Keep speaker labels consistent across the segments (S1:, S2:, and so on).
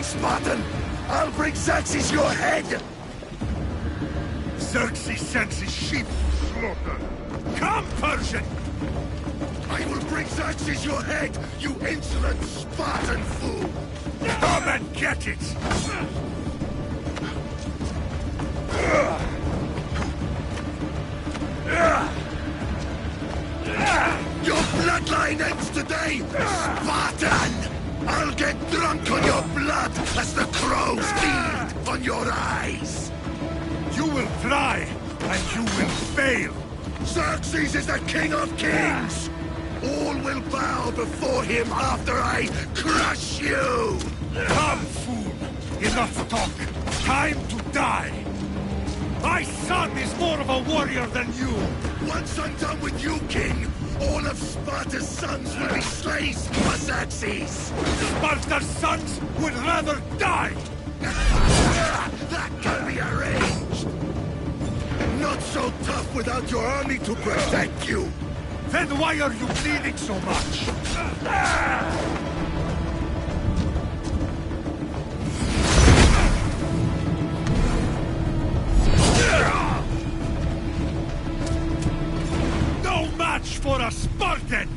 S1: Spartan! I'll bring Xerxes your head!
S2: Xerxes sends his sheep to slaughter. Come, Persian!
S1: I will bring Xerxes your head, you insolent Spartan fool!
S2: Come and get it!
S1: Your bloodline ends today, Spartan! I'll get drunk on your blood as the crows feed on your eyes!
S2: You will try, and you will fail!
S1: Xerxes is the king of kings! All will bow before him after I crush you!
S2: Come, fool! Enough talk! Time to die! My son is more of a warrior than you!
S1: Once I'm done with you, king, all of Sparta's sons will be slaves for Xerxes!
S2: Sparta's sons would rather die!
S1: That can be arranged! Not so tough without your army to protect you!
S2: Then why are you bleeding so much? No match for a Spartan!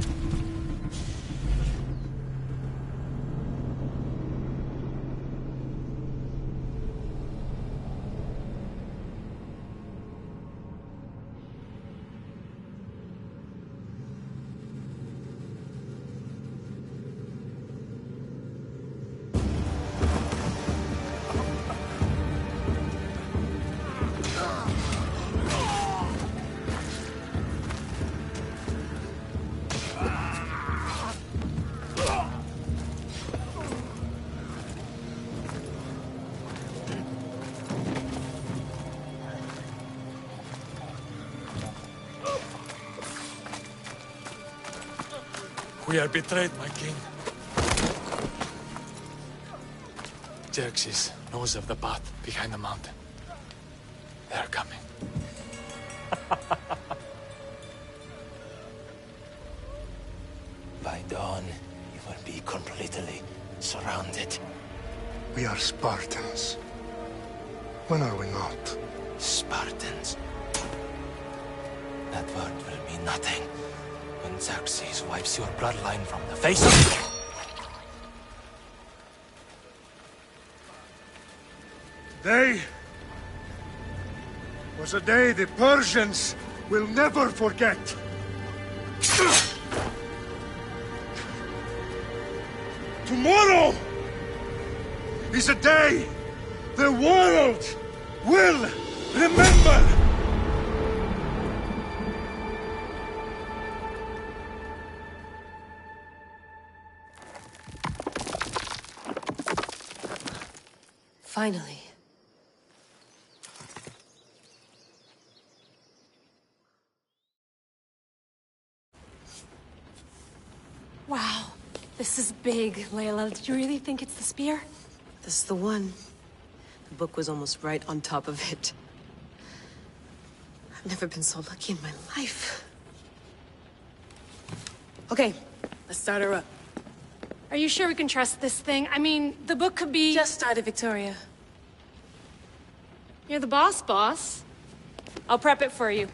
S3: We are betrayed, my king. Xerxes knows of the path behind the mountain. They are coming.
S4: By dawn, you will be completely surrounded.
S5: We are Spartans. When are we not?
S4: Spartans. That word will mean nothing when Xerxes wipes your bloodline from the face of...
S2: Today was a day the Persians will never forget. Tomorrow is a day the world will remember.
S6: Finally.
S7: Wow, this is big, Layla. Did you really think it's the spear?
S6: This is the one. The book was almost right on top of it. I've never been so lucky in my life. Okay, let's start her up.
S7: Are you sure we can trust this thing? I mean, the book could be...
S6: Just started, Victoria.
S7: You're the boss. I'll prep it for you.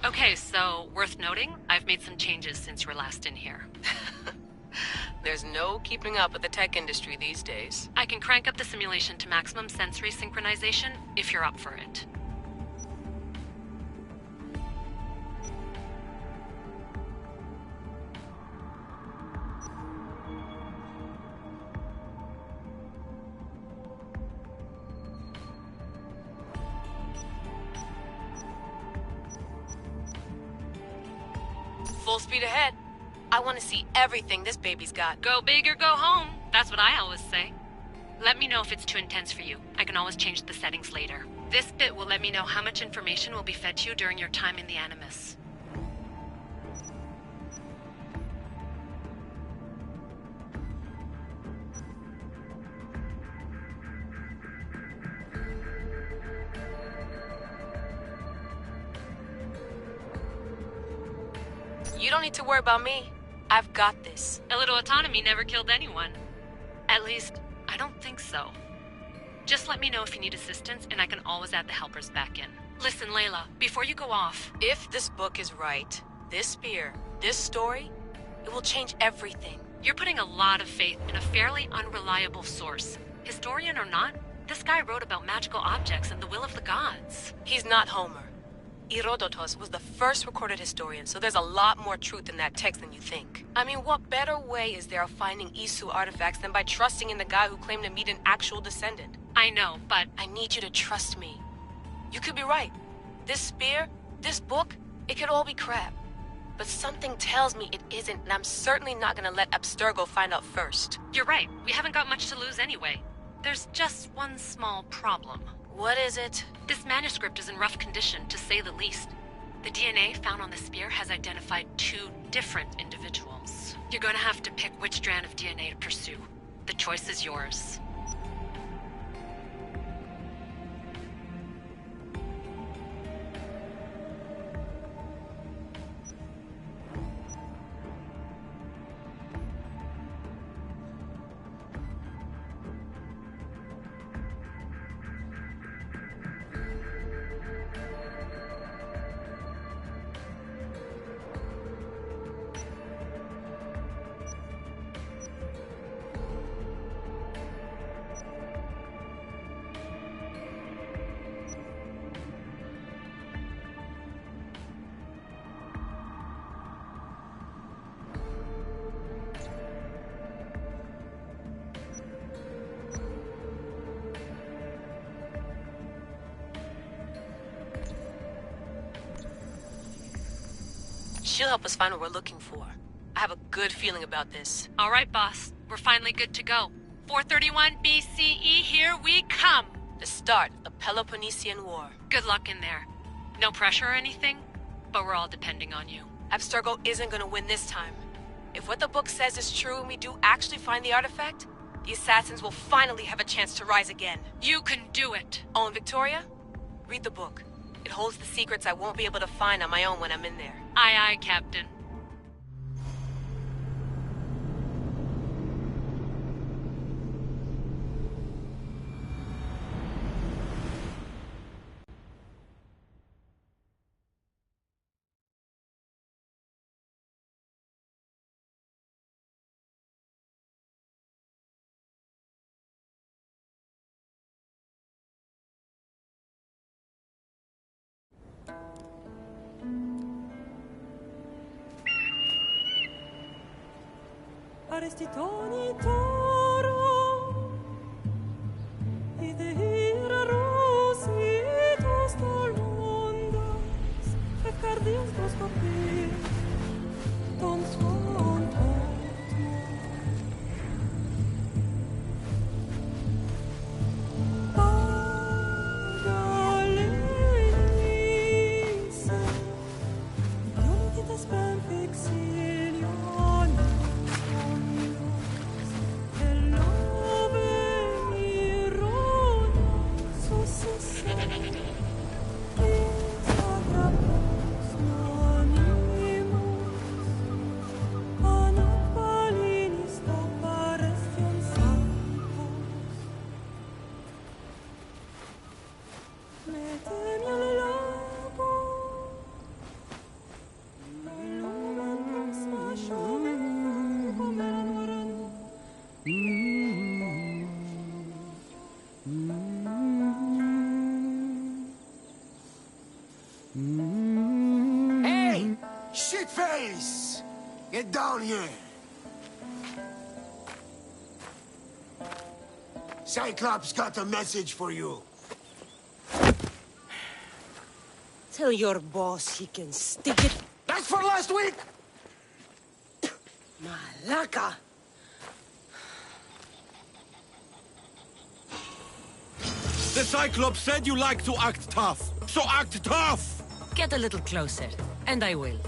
S8: Okay, so, worth noting, I've made some changes since you were last in here.
S6: There's no keeping up with the tech industry these days.
S8: I can crank up the simulation to maximum sensory synchronization, if you're up for it.
S6: Full speed ahead. I want to see everything this baby's got.
S8: Go big or go home. That's what I always say. Let me know if it's too intense for you. I can always change the settings later. This bit will let me know how much information will be fed to you during your time in the Animus.
S6: You don't need to worry about me. I've got this.
S8: A little autonomy never killed anyone. At least, I don't think so. Just let me know if you need assistance, and I can always add the helpers back in. Listen, Layla, before you go off...
S6: If this book is right, this spear, this story, it will change everything.
S8: You're putting a lot of faith in a fairly unreliable source. Historian or not, this guy wrote about magical objects and the will of the gods.
S6: He's not Homer. Herodotus was the first recorded historian, so there's a lot more truth in that text than you think. I mean, what better way is there of finding Isu artifacts than by trusting in the guy who claimed to meet an actual descendant?
S8: I know, but...
S6: I need you to trust me. You could be right. This spear, this book, it could all be crap. But something tells me it isn't, and I'm certainly not gonna let Abstergo find out first.
S8: You're right. We haven't got much to lose anyway. There's just one small problem.
S6: What is it?
S8: This manuscript is in rough condition, to say the least. The DNA found on the spear has identified 2 different individuals. You're gonna have to pick which strand of DNA to pursue. The choice is yours.
S6: She'll help us find what we're looking for. I have a good feeling about this.
S8: All right, boss. We're finally good to go. 431 BCE, here we come!
S6: The start of the Peloponnesian War.
S8: Good luck in there. No pressure or anything, but we're all depending on you.
S6: Abstergo isn't gonna win this time. If what the book says is true and we do actually find the artifact, the assassins will finally have a chance to rise again.
S8: You can do it!
S6: Oh, and Victoria? Read the book. It holds the secrets I won't be able to find on my own when I'm in there.
S8: Aye, aye, Captain.
S9: Arestitoni toro ide ira rositos tolondas et cardias proscopir ton suon
S1: Hey! Shitface! Get down here! Cyclops got a message for you.
S10: Tell your boss he can stick it.
S1: That's for last week!
S10: Malaka!
S2: The Cyclops said you like to act tough, so act tough!
S10: Get a little closer, and I will.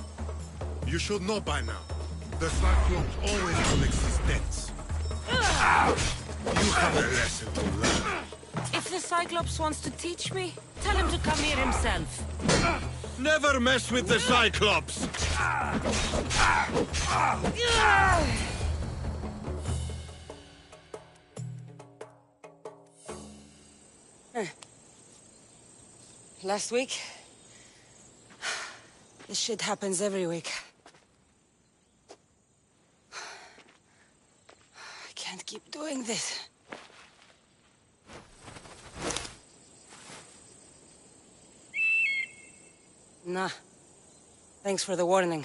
S5: You should know by now. The Cyclops always collects his debts. You have a lesson to learn.
S10: If the Cyclops wants to teach me, tell him to come here himself.
S5: Never mess with the Cyclops!
S10: Last week? This shit happens every week. I can't keep doing this. Nah. Thanks for the warning.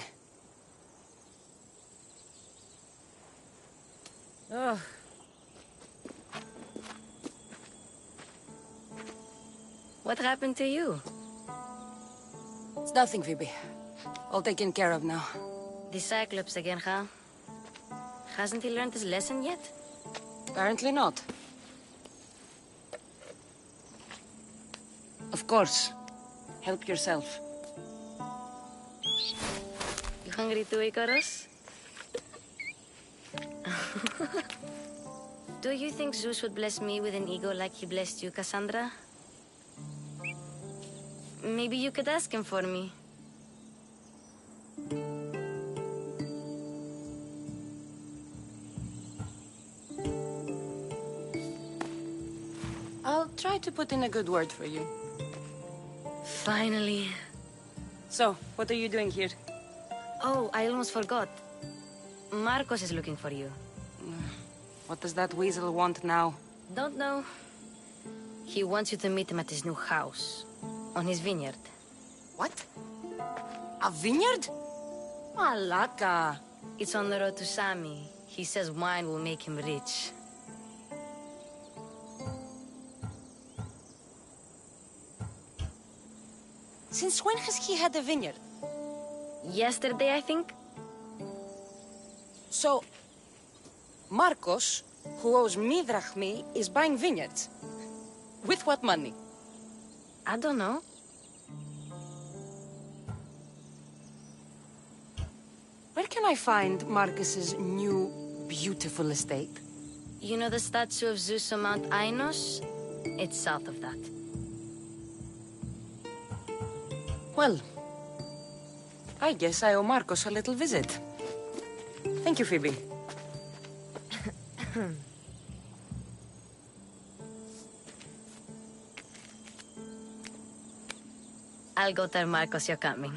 S10: Oh.
S11: What happened to you?
S10: It's nothing, Phoebe. All taken care of now.
S11: The Cyclops again, huh? Hasn't he learned his lesson yet?
S10: Apparently not. Of course. Help yourself.
S11: You hungry too, Icarus? Do you think Zeus would bless me with an ego like he blessed you, Cassandra? Maybe you could ask him for me.
S10: I'll try to put in a good word for you.
S11: Finally.
S10: So, what are you doing here?
S11: Oh, I almost forgot. Marcos is looking for you.
S10: What does that weasel want now?
S11: Don't know. He wants you to meet him at his new house. On his vineyard.
S10: What? A vineyard? Malaka.
S11: It's on the road to Sami. He says wine will make him rich.
S10: Since when has he had a vineyard?
S11: Yesterday, I think.
S10: So, Marcos, who owes me drachmi, is buying vineyards. With what money?
S11: I don't know.
S10: Where can I find Marcus's new, beautiful estate?
S11: You know the statue of Zeus on Mount Ainos? It's south of that.
S10: Well, I guess I owe Marcos a little visit. Thank you, Phoebe.
S11: I'll go tell Marcos you're coming.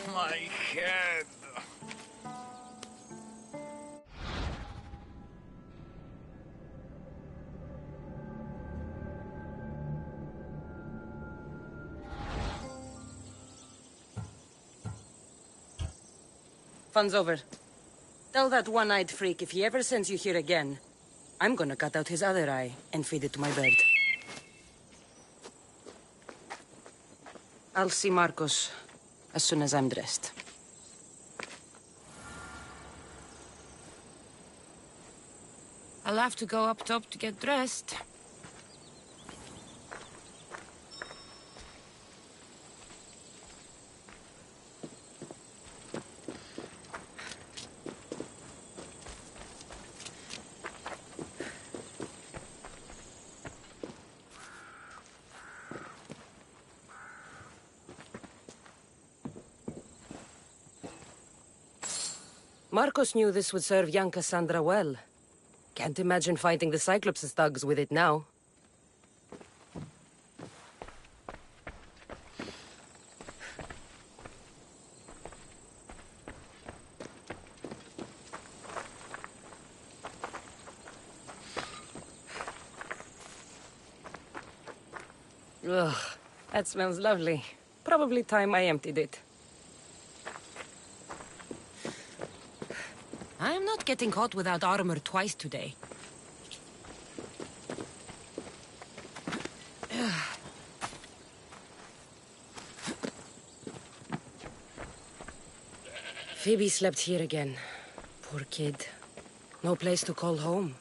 S2: My head.
S10: Fun's over. Tell that one-eyed freak if he ever sends you here again, I'm gonna cut out his other eye and feed it to my bird. I'll see Marcos as soon as I'm dressed. I'll have to go up top to get dressed. Marcos knew this would serve young Cassandra well. Can't imagine fighting the Cyclops' thugs with it now. Ugh, that smells lovely. Probably time I emptied it. I'm not getting caught without armor twice today. Phoebe slept here again. Poor kid. No place to call home.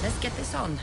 S10: Let's get this on.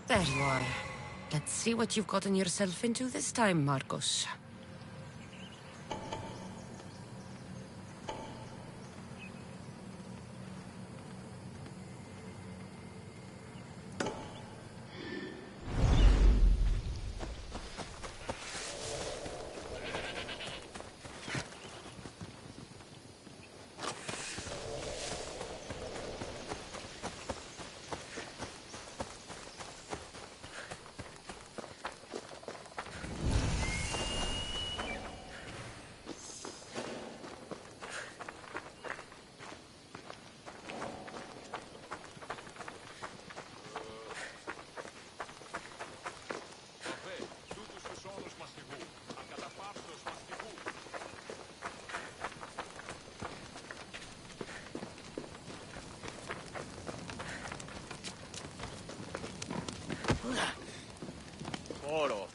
S6: There you are. Let's see what you've gotten yourself into this time, Marcos.
S12: Oro.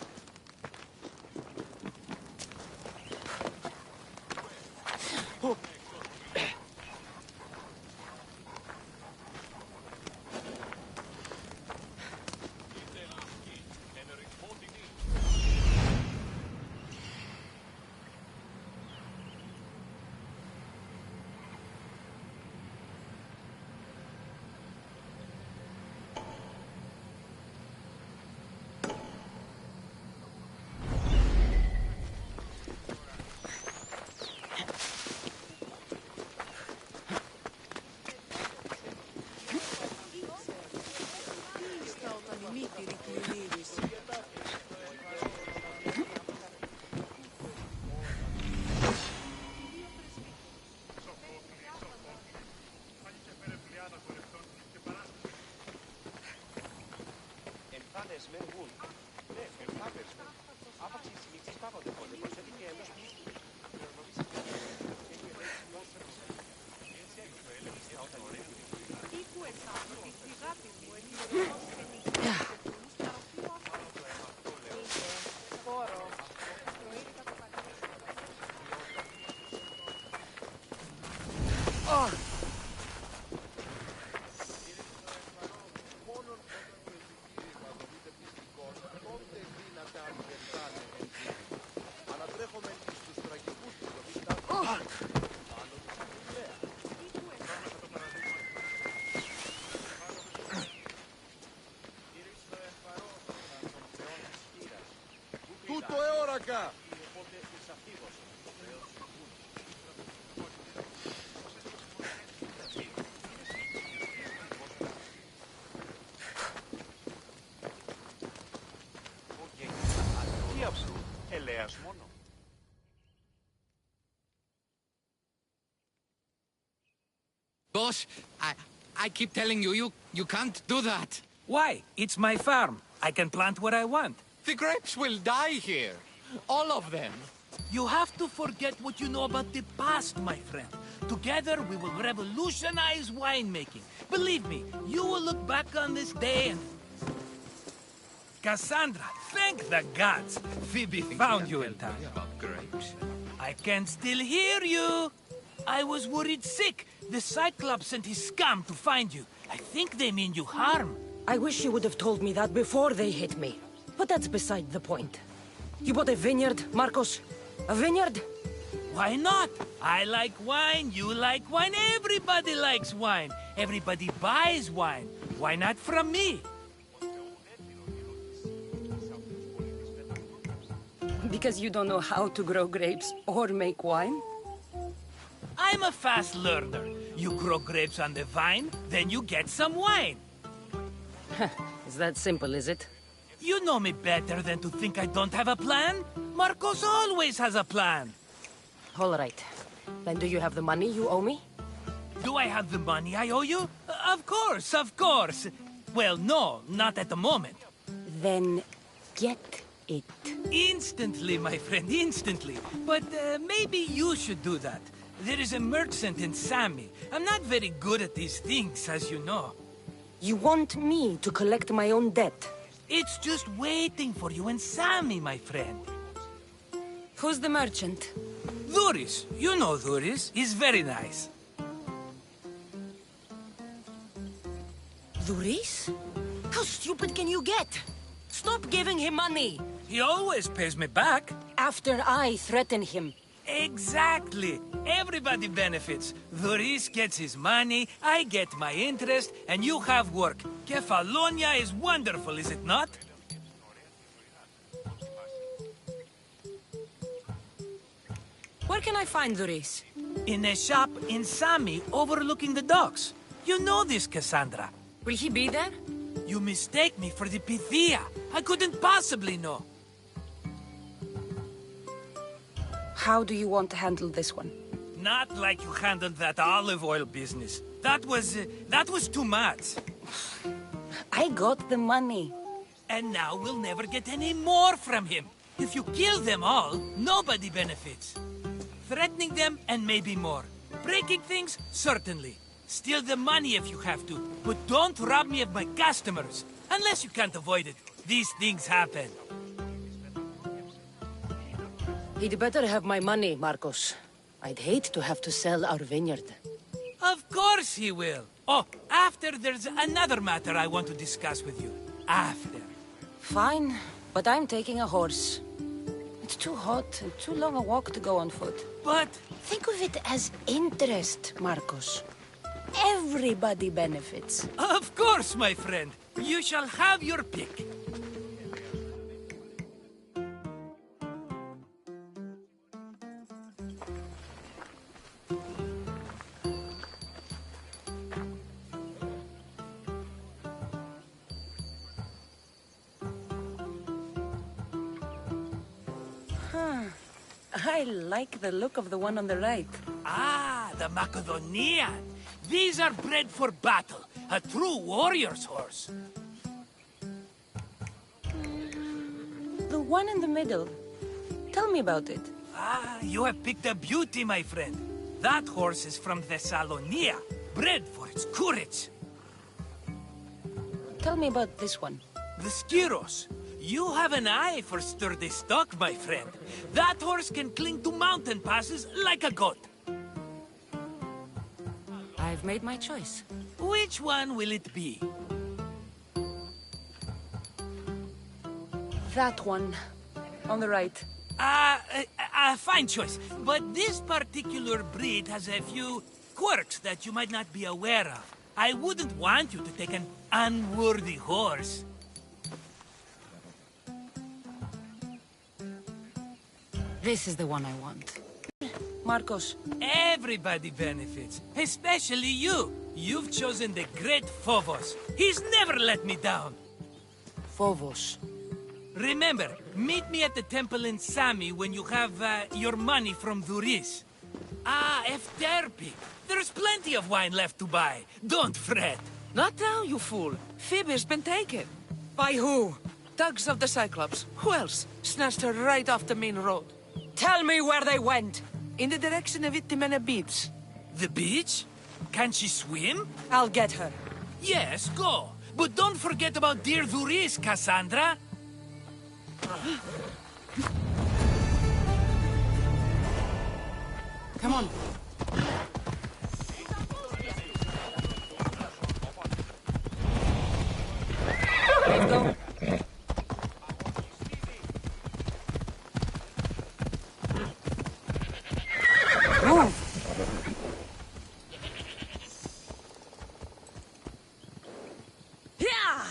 S5: Tutto è ora qua!
S13: Boss, I keep telling you, you can't do that.
S2: Why? It's my farm. I can plant what I want.
S13: The grapes will die here. All of them.
S2: You have to forget what you know about the past, my friend. Together, we will revolutionize winemaking. Believe me, you will look back on this day and... Cassandra, thank the gods. Phoebe found you in time.
S13: About grapes.
S2: I can still hear you. I was worried sick. The Cyclops sent his scum to find you. I think they mean you harm.
S10: I wish you would have told me that before they hit me. But that's beside the point. You bought a vineyard, Marcos? A vineyard?
S2: Why not? I like wine, you like wine, everybody likes wine. Everybody buys wine. Why not from me?
S10: Because you don't know how to grow grapes or make wine?
S2: I'm a fast learner. You grow grapes on the vine, then you get some wine.
S10: Is that simple, is it?
S2: You know me better than to think I don't have a plan. Marcos always has a plan.
S10: All right. Then do you have the money you owe me?
S2: Do I have the money I owe you? Of course, of course. Well, no, not at the moment.
S10: Then get it.
S2: Instantly, my friend, instantly. But maybe you should do that. There is a merchant in Sammy. I'm not very good at these things, as you know.
S10: You want me to collect my own debt?
S2: It's just waiting for you and Sammy, my friend.
S10: Who's the merchant?
S2: Duris. You know Duris. He's very nice.
S10: Duris? How stupid can you get? Stop giving him money!
S2: He always pays me back.
S10: After I threaten him.
S2: Exactly. Everybody benefits. Doris gets his money, I get my interest, and you have work. Kefalonia is wonderful, is it not?
S10: Where can I find Doris?
S2: In a shop in Sami, overlooking the docks. You know this, Cassandra.
S10: Will he be there?
S2: You mistake me for the Pythia. I couldn't possibly know.
S10: How do you want to handle this one?
S2: Not like you handled that olive oil business. That was too much.
S10: I got the money.
S2: And now we'll never get any more from him. If you kill them all, nobody benefits. Threatening them, and maybe more. Breaking things, certainly. Steal the money if you have to, but don't rob me of my customers. Unless you can't avoid it. These things happen.
S10: He'd better have my money, Marcos. I'd hate to have to sell our vineyard.
S2: Of course he will. Oh, after there's another matter I want to discuss with you. After.
S10: Fine, but I'm taking a horse. It's too hot and too long a walk to go on foot.
S2: But...
S10: think of it as interest, Marcos. Everybody benefits.
S2: Of course, my friend. You shall have your pick.
S10: I like the look of the one on the right.
S2: Ah, the Macedonian. These are bred for battle. A true warrior's horse.
S10: The one in the middle. Tell me about it.
S2: Ah, you have picked a beauty, my friend. That horse is from Thessalonia, bred for its courage.
S10: Tell me about this one.
S2: The Skyros. You have an eye for sturdy stock, my friend. That horse can cling to mountain passes like a goat.
S10: I've made my choice.
S2: Which one will it be?
S10: That one. On the right.
S2: Fine choice. But this particular breed has a few quirks that you might not be aware of. I wouldn't want you to take an unworthy horse.
S10: This is the one I want. Marcos.
S2: Everybody benefits, especially you. You've chosen the great Phobos. He's never let me down.
S10: Phobos.
S2: Remember, meet me at the temple in Sami when you have your money from Duris. Ah, Efterpi. There's plenty of wine left to buy. Don't fret.
S14: Not now, you fool. Phoebe's been taken.
S10: By who?
S14: Thugs of the Cyclops. Who else? Snatched her right off the main road.
S10: Tell me where they went.
S14: In the direction of Itimena Beach.
S2: The beach? Can she swim?
S10: I'll get her.
S2: Yes, go. But don't forget about dear Duris, Cassandra.
S10: Come on. Let's go. Move. Yeah.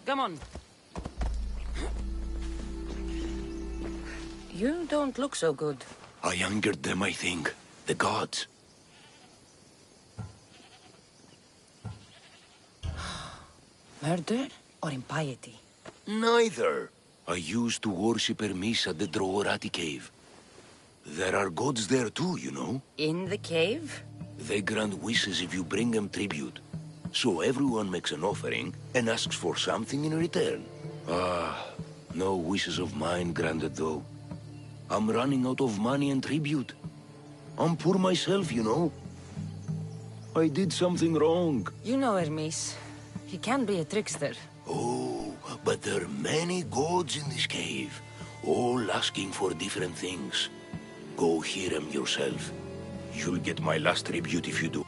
S10: Come on. You don't look so good.
S1: I angered them, I think. The gods.
S10: Murder or impiety?
S1: Neither. I used to worship Hermes at the Droorati cave. There are gods there too, you know.
S10: In the cave?
S1: They grant wishes if you bring them tribute. So everyone makes an offering and asks for something in return. Ah, no wishes of mine granted though. I'm running out of money and tribute. I'm poor myself, you know. I did something wrong.
S10: You know Hermes. He can be a trickster.
S1: Oh, but there are many gods in this cave, all asking for different things. Go hear them yourself. You'll get my last tribute if you do.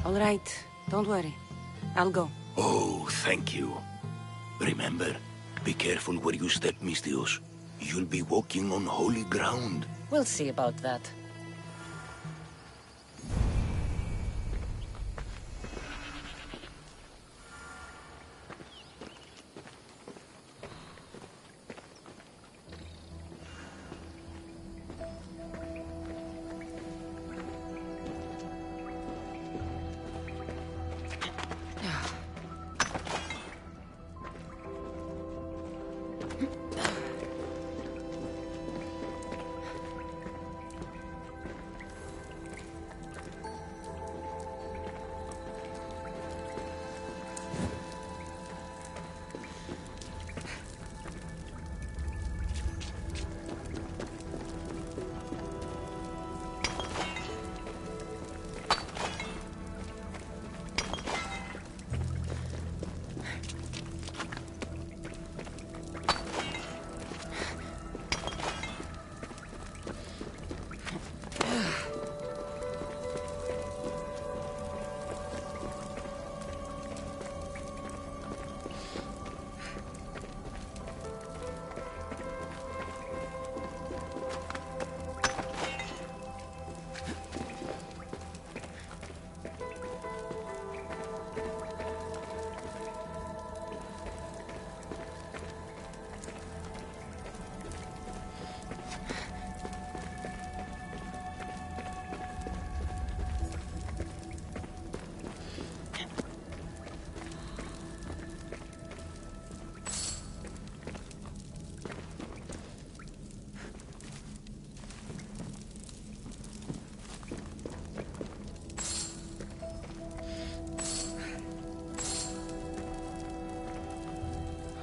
S10: All right. Don't worry. I'll go.
S1: Oh, thank you. Remember, be careful where you step, Mistios. You'll be walking on holy ground.
S10: We'll see about that.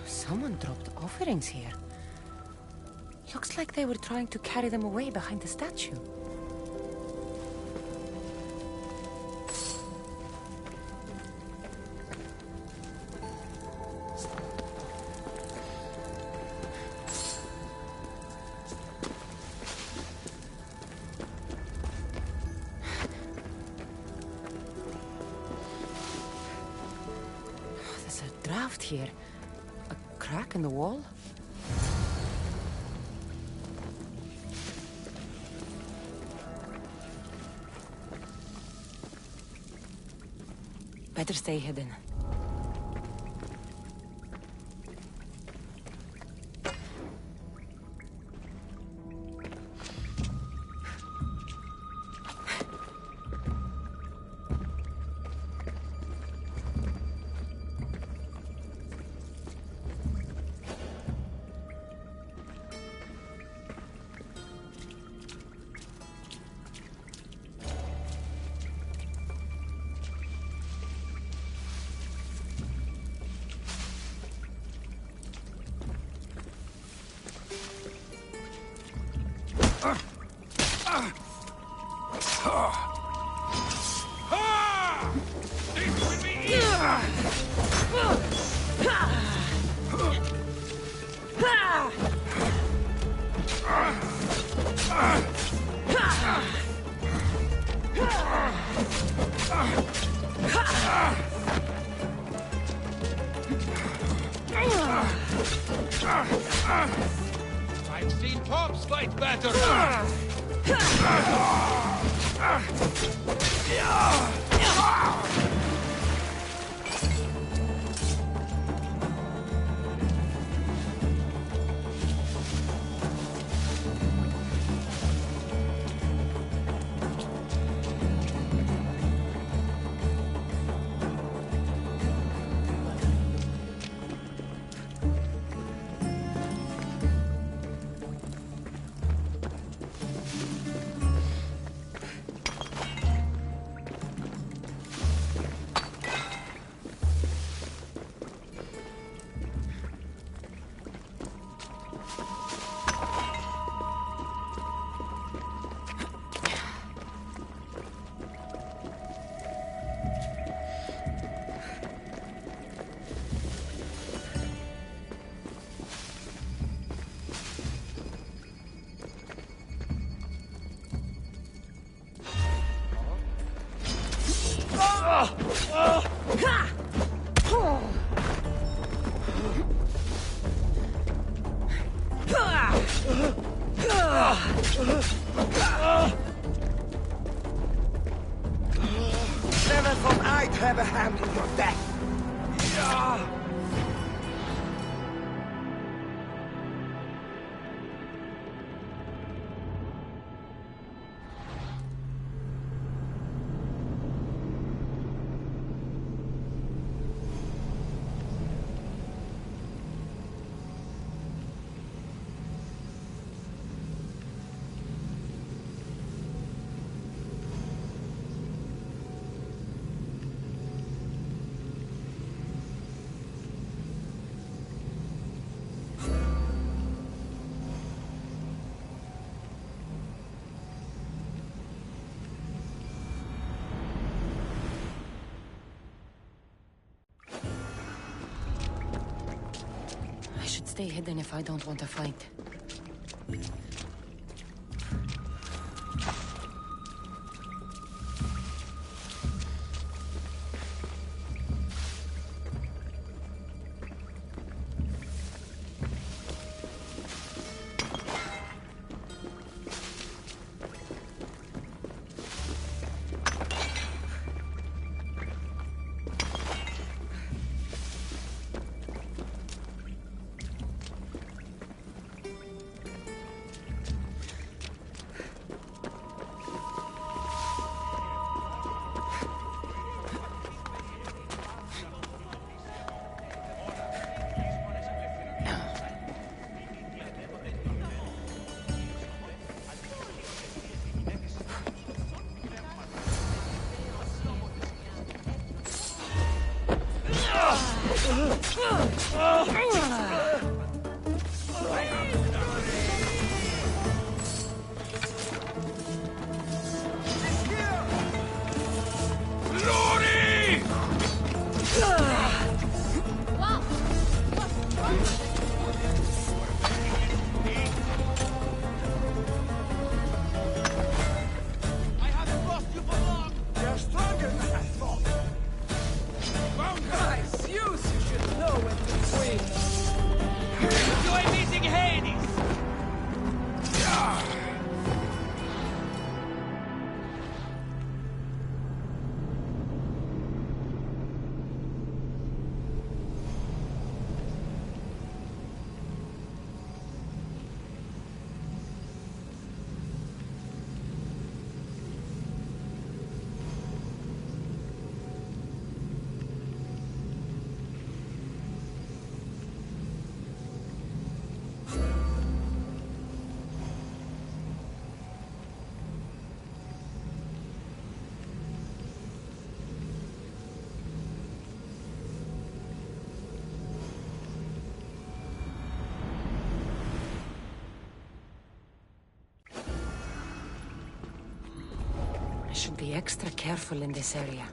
S10: Someone dropped offerings here. Looks like they were trying to carry them away behind the statue. There's a draft here. Crack in the wall? Better stay hidden.
S13: I've seen Pops fight better.
S15: Never thought I'd have a hand in your death.
S10: Stay hidden if I don't want to fight. I should be extra careful in this area.